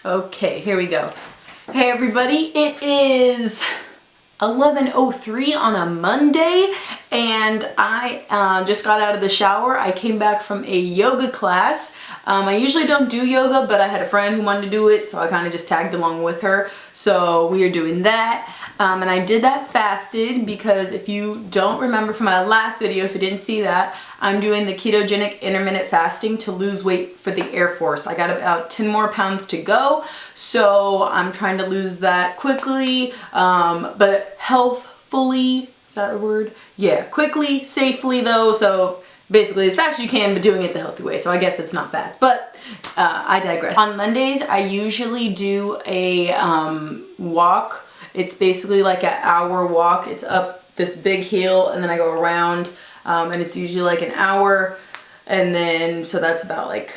Okay, here we go. Hey everybody, it is 11:03 on a Monday, and I just got out of the shower. I came back from a yoga class. I usually don't do yoga, but I had a friend who wanted to do it, so I kind of just tagged along with her. So we are doing that. And I did that fasted because if you don't remember from my last video, if you didn't see that, I'm doing the ketogenic intermittent fasting to lose weight for the Air Force. I got about 10 more pounds to go, so I'm trying to lose that quickly, but healthfully, is that a word? Yeah, quickly, safely though, so basically as fast as you can, but doing it the healthy way. So I guess it's not fast, but I digress. On Mondays, I usually do a walk. It's basically like an hour walk. It's up this big hill and then I go around, and it's usually like an hour. And then, so that's about like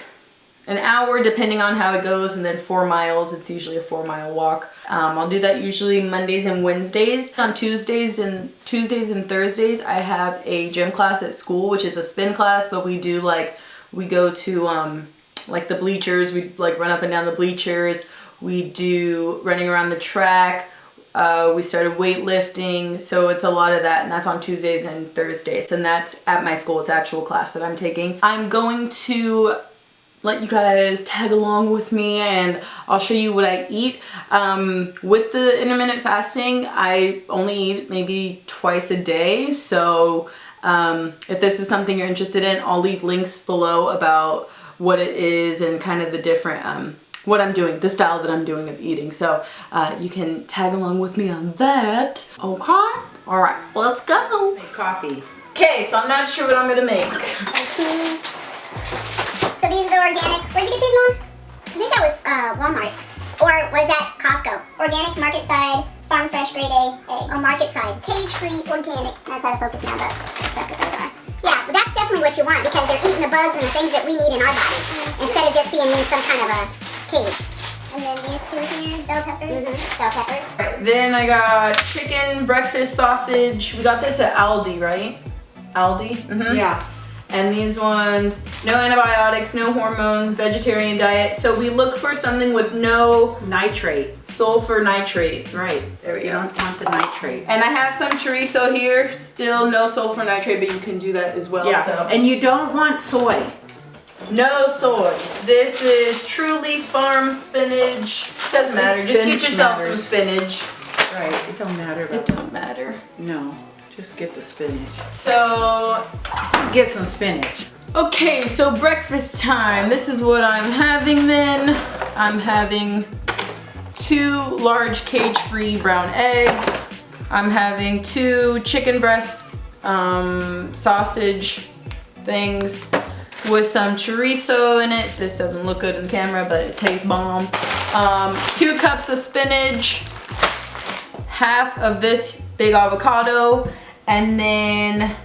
an hour depending on how it goes, and then 4 miles. It's usually a 4-mile walk. I'll do that usually Mondays and Wednesdays. On Tuesdays and Thursdays, I have a gym class at school, which is a spin class, but we do like, we go to like the bleachers. We like run up and down the bleachers. We do running around the track. We started weightlifting, so it's a lot of that, and that's on Tuesdays and Thursdays, and that's at my school. It's actual class that I'm taking. I'm going to let you guys tag along with me, and I'll show you what I eat. With the intermittent fasting, I only eat maybe twice a day, so if this is something you're interested in, I'll leave links below about what it is and kind of the different what I'm doing, the style that I'm doing of eating. So you can tag along with me on that. Okay? All right, let's go. Make coffee. Okay, so I'm not sure what I'm gonna make. So these are the organic. Where'd you get these, Mom? I think that was Walmart. Or was that Costco? Organic, market side, farm fresh, grade A, egg. Oh, market side. Cage-free, organic. That's how to focus now, but that's what those are. Yeah, but that's definitely what you want because they're eating the bugs and the things that we need in our body instead of just being in some kind of a cage. And then these two here, bell peppers. Bell peppers. All right, then I got chicken, breakfast sausage. We got this at Aldi, right? Aldi? Mm-hmm. Yeah. And these ones, no antibiotics, no hormones, vegetarian diet. So we look for something with no Nitrate. sulfur nitrate. Right. There we You go. don't want the nitrate. And I have some chorizo here, still no sulfur nitrate, but you can do that as well. Yeah. So. And you don't want soy. No soy. This is Truly Farm spinach. Doesn't matter. Just get Spinach yourself some matters. spinach. Right. It don't matter about It doesn't matter. No. Just get the spinach. So, Just get some spinach. okay, so breakfast time. This is what I'm having then. I'm having 2 large cage-free brown eggs. I'm having 2 chicken breast sausage things with some chorizo in it. This doesn't look good in the camera, but it tastes bomb. 2 cups of spinach, half of this big avocado, and then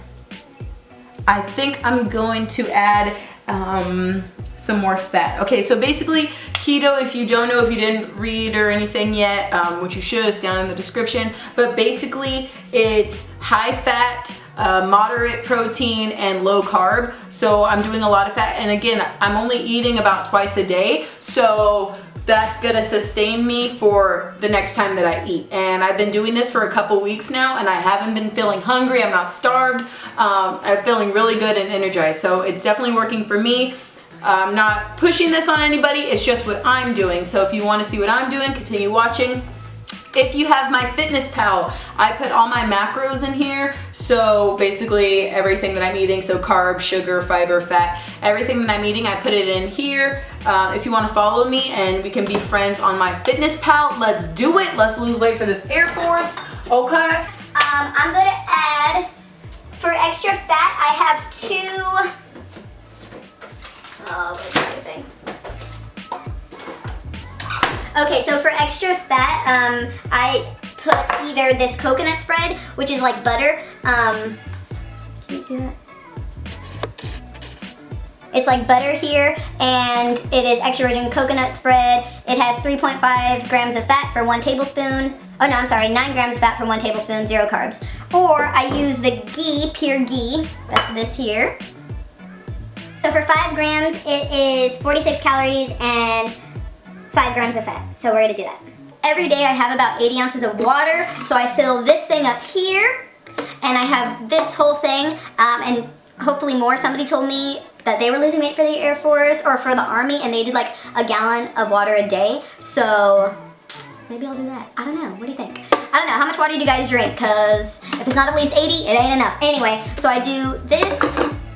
I think I'm going to add some more fat. Okay, so basically keto, if you don't know, if you didn't read or anything yet, which you should, it's down in the description, but basically it's high fat, moderate protein, and low carb. So I'm doing a lot of fat, and again, I'm only eating about twice a day, so that's gonna sustain me for the next time that I eat. And I've been doing this for a couple weeks now, and I haven't been feeling hungry. I'm not starved. I'm feeling really good and energized. So it's definitely working for me. I'm not pushing this on anybody. It's just what I'm doing. So if you want to see what I'm doing, continue watching. If you have my FitnessPal, I put all my macros in here. So basically everything that I'm eating, so carbs, sugar, fiber, fat, everything that I'm eating, I put it in here. If you want to follow me and we can be friends on my FitnessPal, let's do it. Let's lose weight for this Air Force, okay? I'm gonna add, for extra fat, I have 2, where's everything? Okay, so for extra fat, I put either this coconut spread, which is like butter. Can you see that? It's like butter here, and it is extra virgin coconut spread. It has 3.5 grams of fat for 1 tablespoon. Oh no, I'm sorry, 9 grams of fat for 1 tablespoon, 0 carbs. Or I use the ghee, pure ghee, that's this here. So for 5 grams, it is 46 calories and 5 grams of fat. So we're gonna do that. Every day I have about 80 ounces of water. So I fill this thing up here, and I have this whole thing, and hopefully more. Somebody told me that they were losing weight for the Air Force or for the Army, and they did like a gallon of water a day. So maybe I'll do that. I don't know. What do you think? I don't know. How much water do you guys drink? Because if it's not at least 80, it ain't enough. Anyway, so I do this,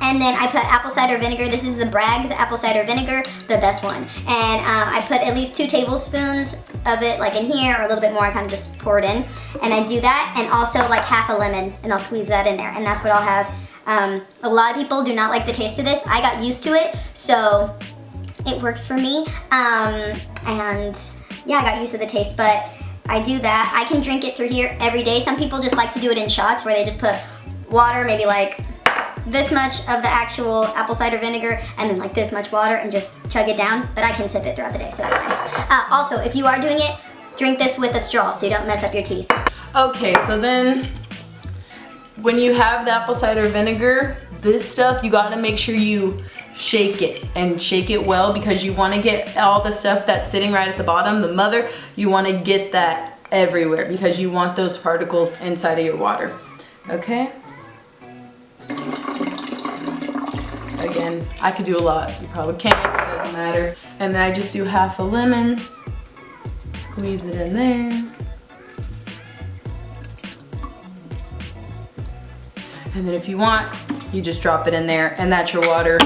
and then I put apple cider vinegar. This is the Bragg's apple cider vinegar, the best one. And I put at least 2 tablespoons of it like in here, or a little bit more. I kind of just pour it in. And I do that, and also like half a lemon, and I'll squeeze that in there. And that's what I'll have. A lot of people do not like the taste of this. I got used to it, so it works for me. And yeah, I got used to the taste, but I do that. I can drink it through here every day. Some people just like to do it in shots where they just put water, maybe like this much of the actual apple cider vinegar, and then like this much water, and just chug it down. But I can sip it throughout the day, so that's fine. Also, if you are doing it, drink this with a straw so you don't mess up your teeth. Okay, so then when you have the apple cider vinegar, this stuff, you gotta make sure you shake it, and shake it well, because you wanna get all the stuff that's sitting right at the bottom, the mother, you wanna get that everywhere, because you want those particles inside of your water. Okay? Again, I could do a lot. You probably can't, it doesn't matter. And then I just do half a lemon, squeeze it in there. And then if you want, you just drop it in there, and that's your water.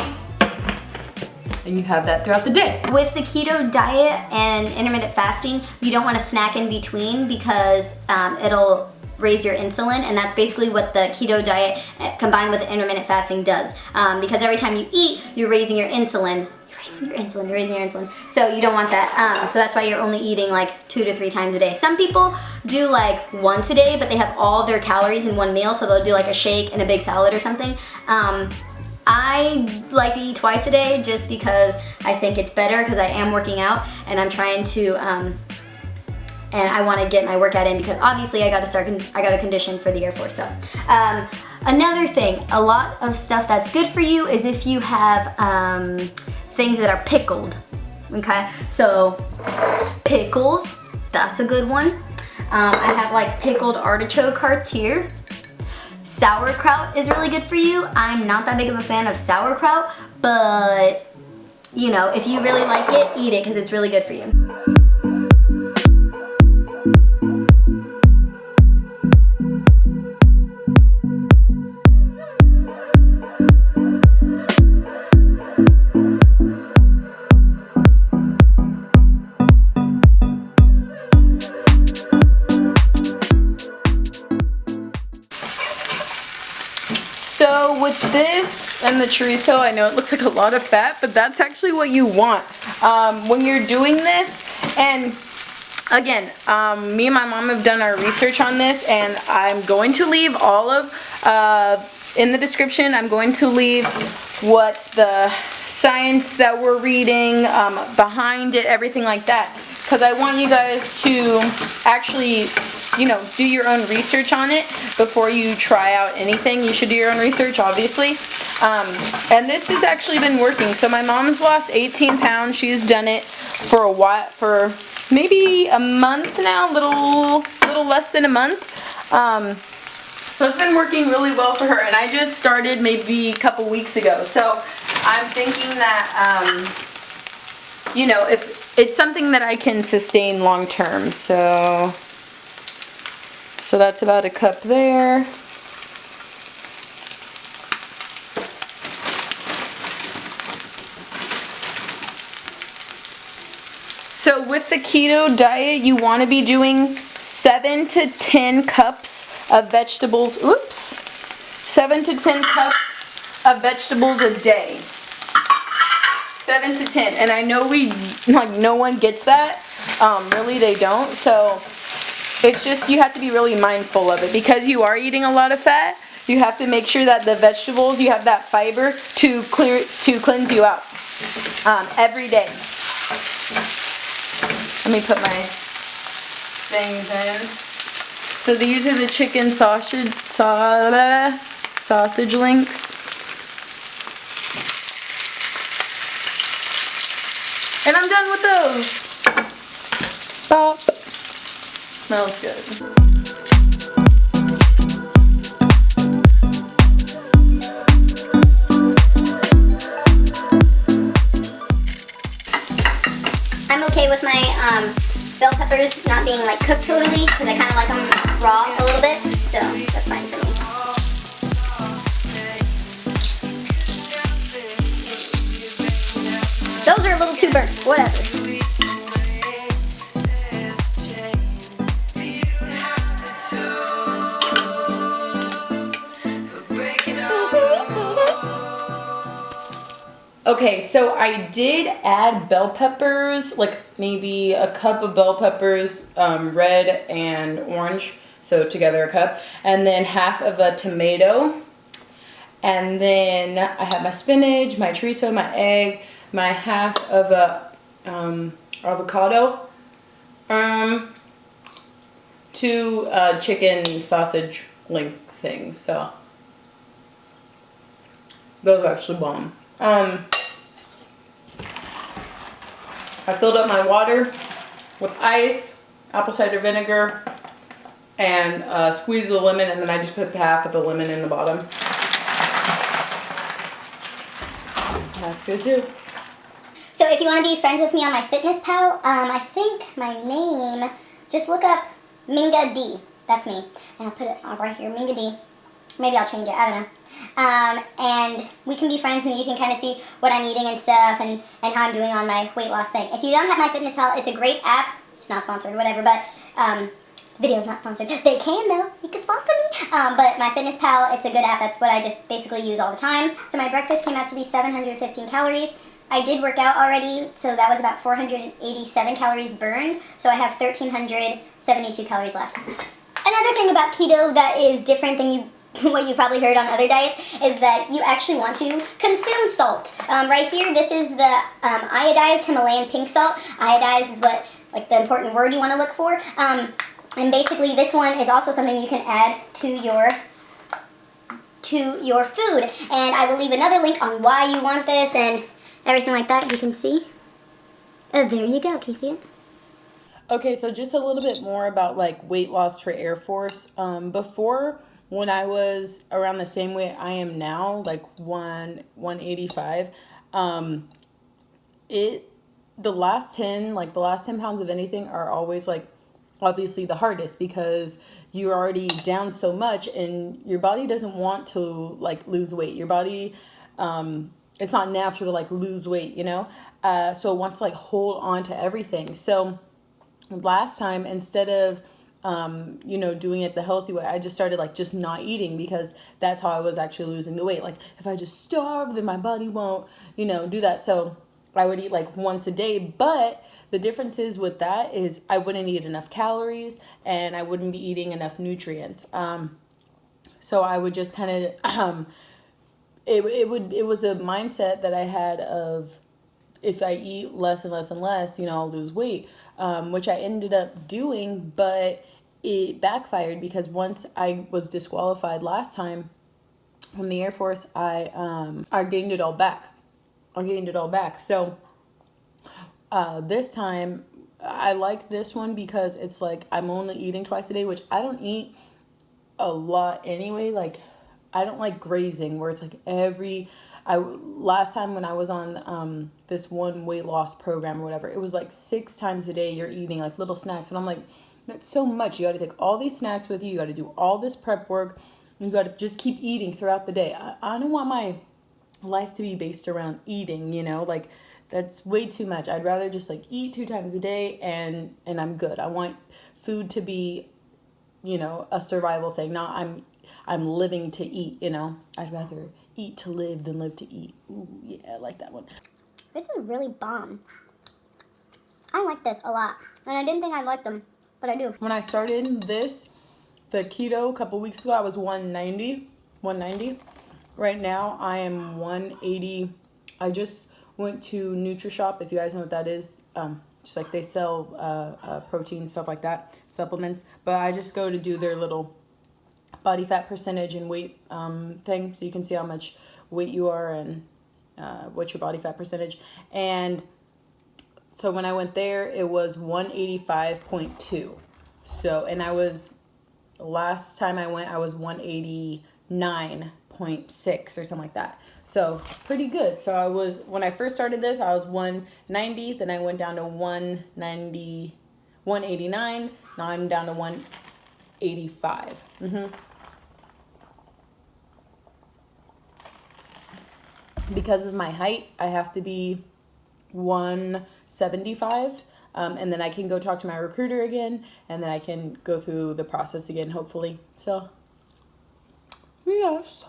And you have that throughout the day. With the keto diet and intermittent fasting, you don't want to snack in between, because it'll raise your insulin, and that's basically what the keto diet combined with the intermittent fasting does. Because every time you eat, you're raising your insulin. You're raising your insulin. So you don't want that. So that's why you're only eating like 2 to 3 times a day. Some people do like once a day, but they have all their calories in one meal, so they'll do like a shake and a big salad or something. I like to eat twice a day just because I think it's better, because I am working out and I'm trying to, and I want to get my workout in, because obviously I got to condition for the Air Force. So another thing, a lot of stuff that's good for you is if you have things that are pickled. Okay, so pickles, that's a good one. I have like pickled artichoke hearts here. Sauerkraut is really good for you. I'm not that big of a fan of sauerkraut, but you know, if you really like it, eat it, because it's really good for you. So with this and the chorizo, I know it looks like a lot of fat, but that's actually what you want when you're doing this. And again, me and my mom have done our research on this, and I'm going to leave all of, in the description, I'm going to leave what the science that we're reading, behind it, everything like that. Because I want you guys to actually, you know, do your own research on it before you try out anything. You should do your own research, obviously. And this has actually been working. So my mom's lost 18 pounds. She's done it for a while, for maybe a month now, little less than a month. So it's been working really well for her, and I just started maybe a couple weeks ago. So I'm thinking that, you know, if it's something that I can sustain long term. So that's about a cup there. So with the keto diet, you want to be doing 7 to 10 cups of vegetables. Oops. 7 to 10 cups of vegetables a day. 7 to 10. And I know no one gets that. Really, they don't. So it's just, you have to be really mindful of it, because you are eating a lot of fat. You have to make sure that the vegetables, you have that fiber to cleanse you out every day. Let me put my things in. So these are the chicken sausage links. And I'm done with those. smells good. I'm okay with my bell peppers not being like cooked totally because I kind of like them raw a little bit, so that's fine for me. Those are a little too burnt, whatever. Okay, so I did add bell peppers, like maybe a cup of bell peppers, red and orange, so together a cup, and then half of a tomato, and then I have my spinach, my chorizo, my egg, my half of a avocado, 2 chicken sausage link things, so those are actually bomb. I filled up my water with ice, apple cider vinegar, and squeezed the lemon, and then I just put half of the lemon in the bottom. That's good too. So if you want to be friends with me on my FitnessPal, I think my name, just look up Minga D. That's me. And I'll put it right here, Minga D. Maybe I'll change it, I don't know. And we can be friends and you can kind of see what I'm eating and stuff and how I'm doing on my weight loss thing. If you don't have my FitnessPal, it's a great app. It's not sponsored, whatever, but this video's not sponsored. They can though, you can sponsor me. But my FitnessPal, it's a good app. That's what I just basically use all the time. So my breakfast came out to be 715 calories. I did work out already, so that was about 487 calories burned. So I have 1,372 calories left. Another thing about keto that is different than what you probably heard on other diets is that you actually want to consume salt. Right here, this is the iodized Himalayan pink salt. Iodized is what, like, the important word you want to look for. And basically, this one is also something you can add to your food. And I will leave another link on why you want this and everything like that. You can see. There you go. Can you see it? Okay, so just a little bit more about like weight loss for Air Force. Before, when I was around the same weight I am now, like 185, the last 10 pounds of anything are always like obviously the hardest because you're already down so much and your body doesn't want to like lose weight. Your body, it's not natural to like lose weight, you know? So it wants to like hold on to everything. So last time, instead of doing it the healthy way, I just started like just not eating because that's how I was actually losing the weight. Like if I just starve, then my body won't, do that. So I would eat like once a day, but the difference is with that is I wouldn't eat enough calories and I wouldn't be eating enough nutrients. So I would just kind of, it was a mindset that I had of if I eat less and less and less, I'll lose weight, which I ended up doing, but it backfired because once I was disqualified last time from the Air Force, I gained it all back. So this time I like this one because it's like I'm only eating twice a day, which I don't eat a lot anyway. Like I don't like grazing where it's like last time when I was on this one weight loss program or whatever, it was like 6 times a day you're eating like little snacks. And I'm like, that's so much. You got to take all these snacks with you. You got to do all this prep work. You got to just keep eating throughout the day. I don't want my life to be based around eating, like that's way too much. I'd rather just like eat 2 times a day and I'm good. I want food to be, a survival thing. Not I'm living to eat, I'd rather eat to live than live to eat. Ooh, yeah, I like that one. This is really bomb. I like this a lot. And I didn't think I'd like them, but I do. When I started the keto a couple weeks ago, I was 190. Right now, I am 180. I just went to NutriShop, if you guys know what that is. Just like they sell protein, stuff like that, supplements. But I just go to do their little body fat percentage and weight thing, so you can see how much weight you are and what's your body fat percentage. And so when I went there, it was 185.2. So, and last time I went, I was 189.6 or something like that. So pretty good. So when I first started this, I was 190. Then I went down to 189. Now I'm down to 185. Because of my height, I have to be 175. And then I can go talk to my recruiter again, and then I can go through the process again, hopefully. So, yes.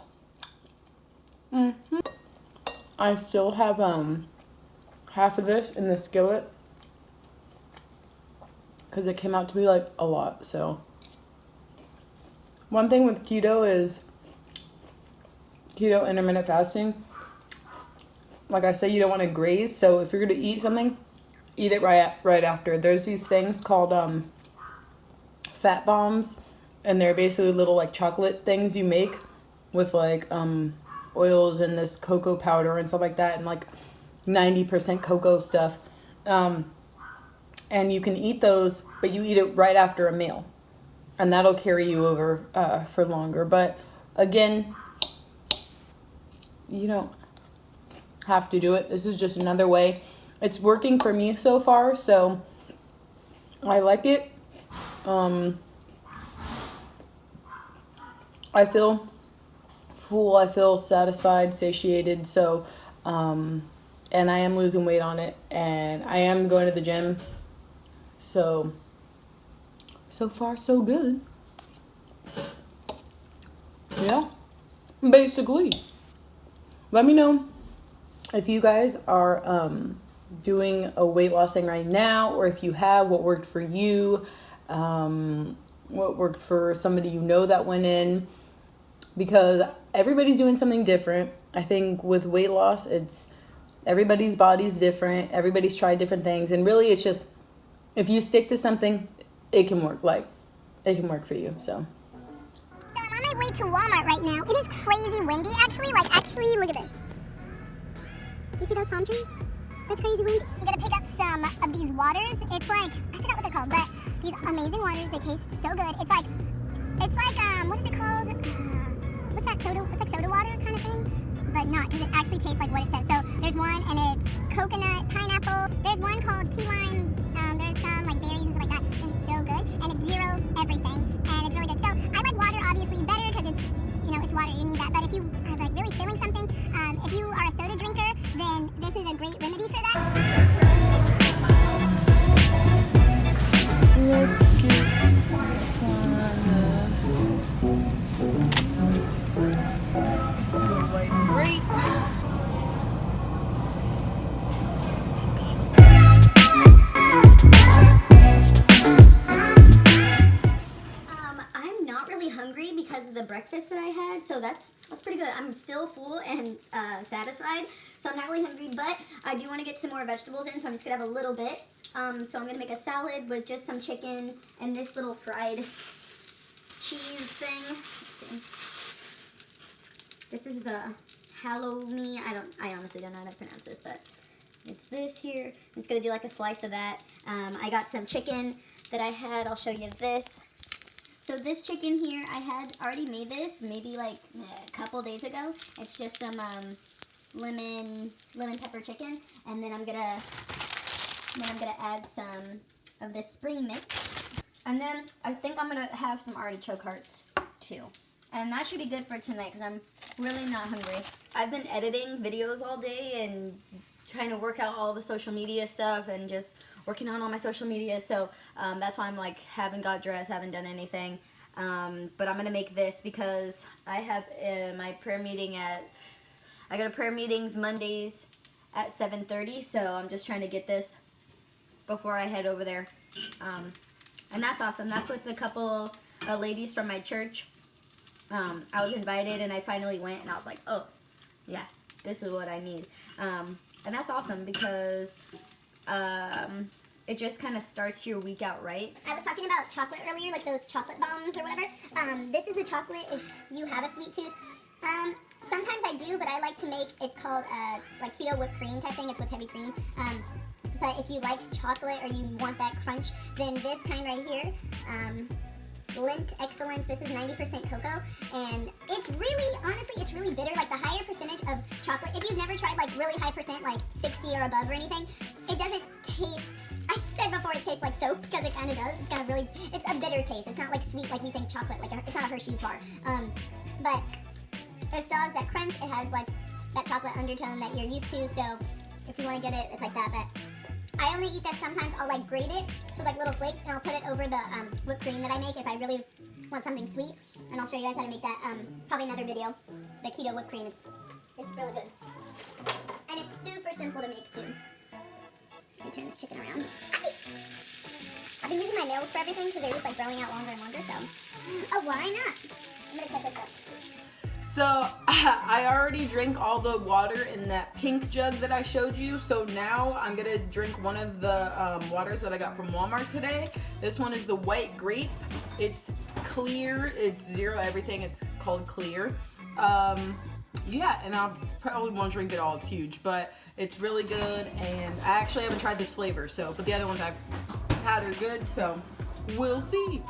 I still have half of this in the skillet because it came out to be like a lot. So, one thing with keto is keto intermittent fasting. Like I say, you don't want to graze. So if you're going to eat something, eat it right after. There's these things called fat bombs, and they're basically little like chocolate things you make with like oils and this cocoa powder and stuff like that, and like 90% cocoa stuff. And you can eat those, but you eat it right after a meal, and that'll carry you over for longer. But again, you don't have to do it. This is just another way. It's working for me so far, so I like it. I feel full, I feel satisfied, satiated, so and I am losing weight on it, and I am going to the gym, so far so good. Yeah, basically. Let me know if you guys are doing a weight loss thing right now, or if you have, what worked for you, what worked for somebody you know that went in, because everybody's doing something different. I think with weight loss, it's everybody's body's different, everybody's tried different things, and really it's just, if you stick to something, it can work. Like, it can work for you. So I'm on my way to Walmart right now. It is crazy windy, actually, look at this. You see those palm trees? That's crazy windy. I'm gonna pick up some of these waters. It's like, I forgot what they're called, but these amazing waters, they taste so good. It's like, what is it called? What's that soda? It's like soda water kind of thing, but not, because it actually tastes like what it says. So there's one, and it's coconut, pineapple. There's one called key lime. There's some like berries and stuff like that. They're so good, and it's zero everything, and it's really good. So I like water obviously better because it's, it's water. You need that. But if you are like really feeling something, if you are a soda drinker, then this is a great remedy for that. let's get some white grape. I'm not really hungry because of the breakfast that I had, so that's pretty good. I'm still full and satisfied, so I'm not really hungry, but I do want to get some more vegetables in, so I'm just going to have a little bit. So I'm going to make a salad with just some chicken and this little fried cheese thing. Let's see. This is the halloumi. I honestly don't know how to pronounce this, but it's this here. I'm just going to do like a slice of that. I got some chicken that I had. I'll show you this. So this chicken here, I had already made this maybe like a couple days ago. It's just some lemon pepper chicken, and then I'm gonna add some of this spring mix, and then I think I'm gonna have some artichoke hearts too, and that should be good for tonight because I'm really not hungry. I've been editing videos all day and trying to work out all the social media stuff and just working on all my social media, so that's why I'm like haven't got dressed, haven't done anything, but I'm gonna make this because I have my prayer meeting I go to prayer meetings Mondays at 7:30, so I'm just trying to get this before I head over there, and that's awesome. That's with a couple ladies from my church. I was invited and I finally went, and I was like, oh yeah, this is what I need. And that's awesome because it just kind of starts your week out right. I was talking about chocolate earlier, like those chocolate bombs or whatever. This is the chocolate if you have a sweet tooth. Sometimes I do, but I like to make, it's called like keto whipped cream type thing. It's with heavy cream. But if you like chocolate or you want that crunch, then this kind right here, Lindt Excellence, this is 90% cocoa, and it's really, honestly, it's really bitter. Like the higher percentage of chocolate, if you've never tried like really high percent, like 60 or above or anything, it doesn't taste, I said before it tastes like soap, because it kind of does. It's kind of really, it's a bitter taste. It's not like sweet like we think chocolate, like it's not a Hershey's bar. But it still has that crunch. It has like that chocolate undertone that you're used to, so if you want to get it, it's like that. But I only eat that sometimes. I'll like grate it, so like little flakes, and I'll put it over the whipped cream that I make if I really want something sweet. And I'll show you guys how to make that, probably another video. The keto whipped cream is really good. And it's super simple to make too. Let me turn this chicken around. I've been using my nails for everything because they're just like growing out longer and longer, so. Oh, why not? I'm gonna cut this up. So I already drank all the water in that pink jug that I showed you. So now I'm gonna drink one of the waters that I got from Walmart today. This one is the white grape. It's clear, it's zero everything, it's called clear. Yeah, and I'll probably won't drink it all, it's huge, but it's really good, and I actually haven't tried this flavor, so, but the other ones I've had are good, so we'll see.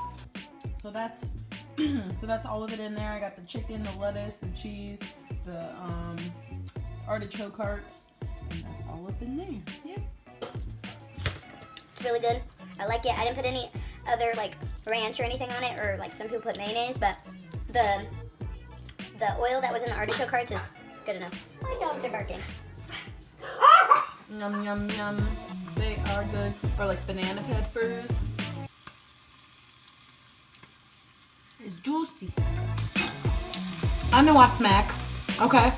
So that's all of it in there. I got the chicken, the lettuce, the cheese, the artichoke hearts, and that's all up in there. Yep. It's really good. I like it. I didn't put any other like ranch or anything on it, or like some people put mayonnaise, but the oil that was in the artichoke hearts is good enough. My dogs are barking. Yum, yum, yum. They are good. Or like banana peppers. It's juicy. I know I smack. Okay.